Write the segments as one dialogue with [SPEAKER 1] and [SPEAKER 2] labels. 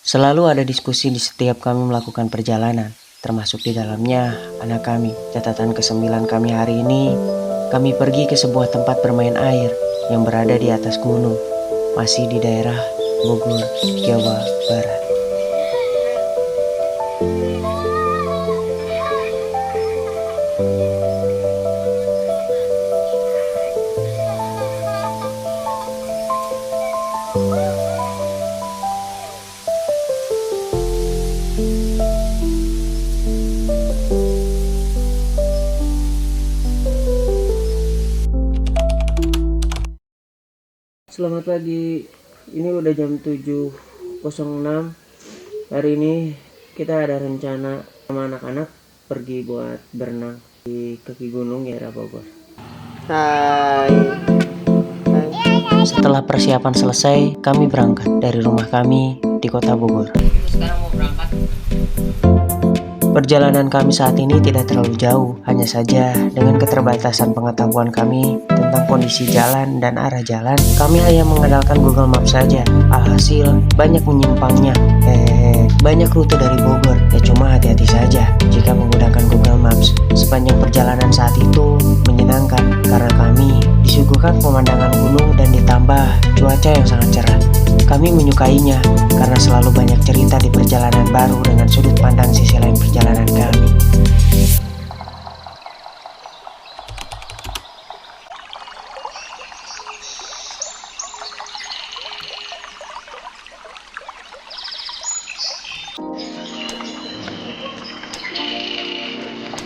[SPEAKER 1] Selalu ada diskusi di setiap kami melakukan perjalanan, termasuk di dalamnya anak kami. Catatan ke-9 kami hari ini, kami pergi ke sebuah tempat bermain air yang berada di atas gunung, masih di daerah Bogor, Jawa Barat. Selamat pagi, ini udah jam 7.06. Hari ini kita ada rencana sama anak-anak pergi buat berenang di kaki gunung daerah Bogor. Hai. Setelah persiapan selesai, kami berangkat dari rumah kami di kota Bogor. Sekarang mau berangkat. Perjalanan kami saat ini tidak terlalu jauh, hanya saja dengan keterbatasan pengetahuan kami tentang kondisi jalan dan arah jalan, kami hanya mengandalkan Google Maps saja. Alhasil, banyak menyimpangnya. Banyak rute dari Bogor, ya cuma hati-hati saja jika menggunakan Google Maps. Sepanjang perjalanan saat itu menyenangkan karena kami disuguhkan pemandangan gunung dan ditambah cuaca yang sangat cerah. Kami menyukainya karena selalu banyak cerita di perjalanan baru dengan sudut pandang sisi lain perjalanan kami.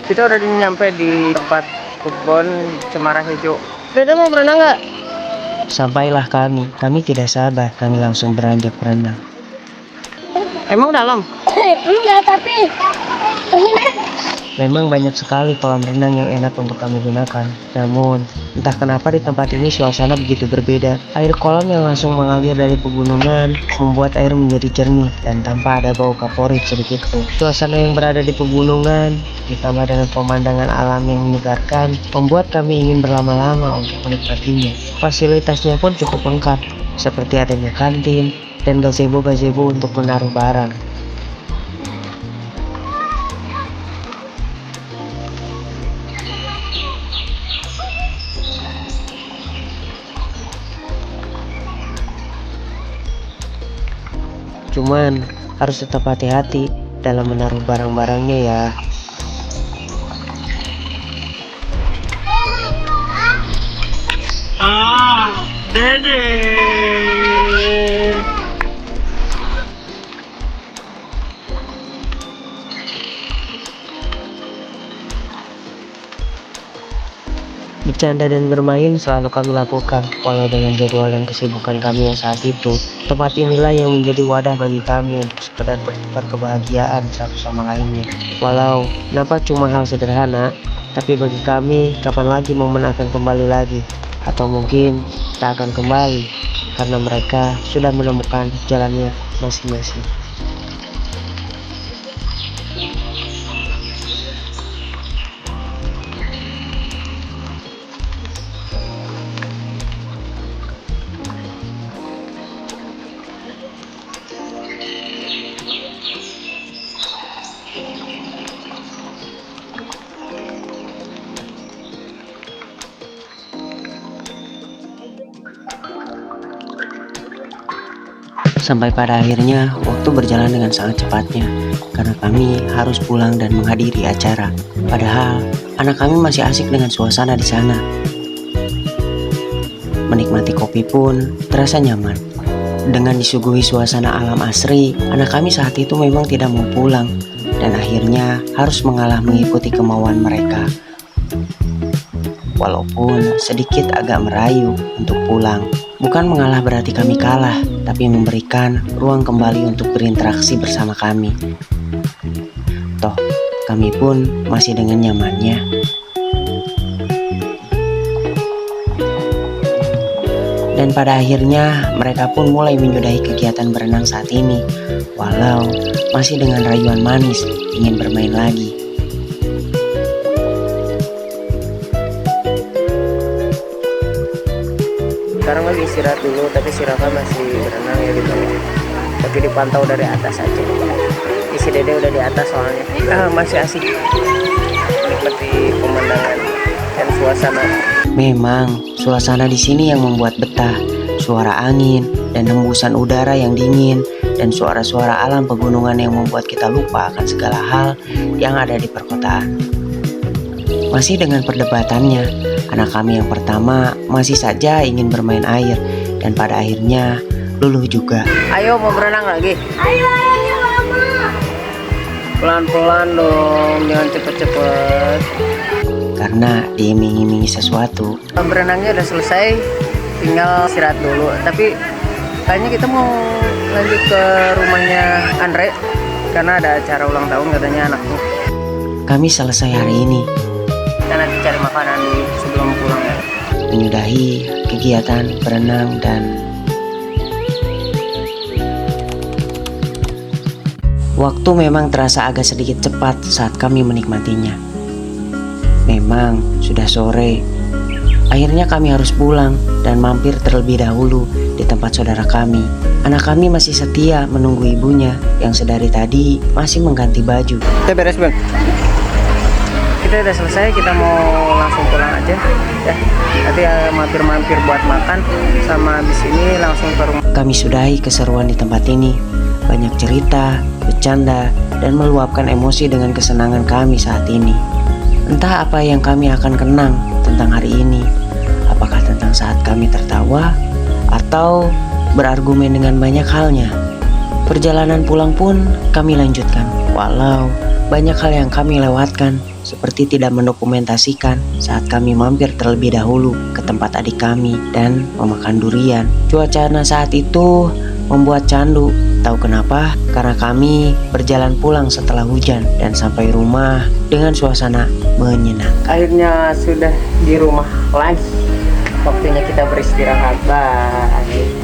[SPEAKER 1] Kita udah nyampe di tempat kebun cemara hijau.
[SPEAKER 2] Beda mau berenang nggak?
[SPEAKER 1] Sampailah kami tidak sabar, kami langsung beranjak berenang.
[SPEAKER 2] Emang dalam?
[SPEAKER 3] Enggak, tapi
[SPEAKER 1] Memang banyak sekali kolam renang yang enak untuk kami gunakan. Namun, entah kenapa di tempat ini suasana begitu berbeda. Air kolam yang langsung mengalir dari pegunungan membuat air menjadi jernih dan tanpa ada bau kaporit sedikit pun. Suasana yang berada di pegunungan ditambah dengan pemandangan alam yang menyegarkan membuat kami ingin berlama-lama untuk menikmatinya. Fasilitasnya pun cukup lengkap, seperti adanya kantin dan gazebo-gazebo untuk menaruh barang. Cuman harus tetap hati-hati dalam menaruh barang-barangnya ya.
[SPEAKER 2] Dede.
[SPEAKER 1] Bercanda dan bermain selalu kami lakukan, walau dengan jadwal dan kesibukan kami yang saat itu. Tempat inilah yang menjadi wadah bagi kami untuk sekedar bertukar kebahagiaan satu sama lainnya. Walau nampak cuma hal sederhana, tapi bagi kami kapan lagi momen akan kembali lagi. Atau mungkin tak akan kembali, karena mereka sudah menemukan jalannya masing-masing. Sampai pada akhirnya waktu berjalan dengan sangat cepatnya karena kami harus pulang dan menghadiri acara. Padahal anak kami masih asik dengan suasana di sana. Menikmati kopi pun terasa nyaman. Dengan disuguhi suasana alam asri, anak kami saat itu memang tidak mau pulang dan akhirnya harus mengalah mengikuti kemauan mereka. Walaupun sedikit agak merayu untuk pulang. Bukan mengalah berarti kami kalah, tapi memberikan ruang kembali untuk berinteraksi bersama kami. Toh, kami pun masih dengan nyamannya. Dan pada akhirnya mereka pun mulai menyudahi kegiatan berenang saat ini, walau masih dengan rayuan manis ingin bermain lagi. Sekarang lagi istirahat dulu, tapi si Rafa masih berenang ya gitu. tapi dipantau dari atas aja. Isi Dede udah di atas soalnya. Masih asik menikmati pemandangan dan suasana. Memang suasana di sini yang membuat betah. Suara angin dan hembusan udara yang dingin dan suara-suara alam pegunungan yang membuat kita lupa akan segala hal yang ada di perkotaan. Masih dengan perdebatannya, anak kami yang pertama masih saja ingin bermain air dan pada akhirnya luluh juga. Ayo mau berenang lagi?
[SPEAKER 2] Ayo mama.
[SPEAKER 1] Pelan-pelan dong, jangan cepet-cepet. Karena diiming-imingi sesuatu. Berenangnya udah selesai, tinggal istirahat dulu. Tapi kayaknya kita mau lanjut ke rumahnya Andre karena ada acara ulang tahun katanya anakku. Kami selesai hari ini. Kita nanti cari makanan sebelum pulang ya. Menyudahi kegiatan berenang dan waktu memang terasa agak sedikit cepat saat kami menikmatinya. Memang sudah sore. Akhirnya kami harus pulang dan mampir terlebih dahulu di tempat saudara kami. Anak kami masih setia menunggu ibunya yang sedari tadi masih mengganti baju. Kita beres, Bang. Kita udah selesai, kita mau langsung pulang aja ya. Nanti mampir-mampir buat makan sama habis ini langsung ke rumah. Kami sudahi keseruan di tempat ini. Banyak cerita, bercanda, dan meluapkan emosi dengan kesenangan kami saat ini. Entah apa yang kami akan kenang tentang hari ini. Apakah tentang saat kami tertawa atau berargumen dengan banyak halnya. Perjalanan pulang pun kami lanjutkan. Walau banyak hal yang kami lewatkan, seperti tidak mendokumentasikan saat kami mampir terlebih dahulu ke tempat adik kami dan memakan durian. Cuaca saat itu membuat candu. Tahu kenapa? Karena kami berjalan pulang setelah hujan dan sampai rumah dengan suasana menyenangkan. Akhirnya sudah di rumah lagi. Waktunya kita beristirahat. Bye.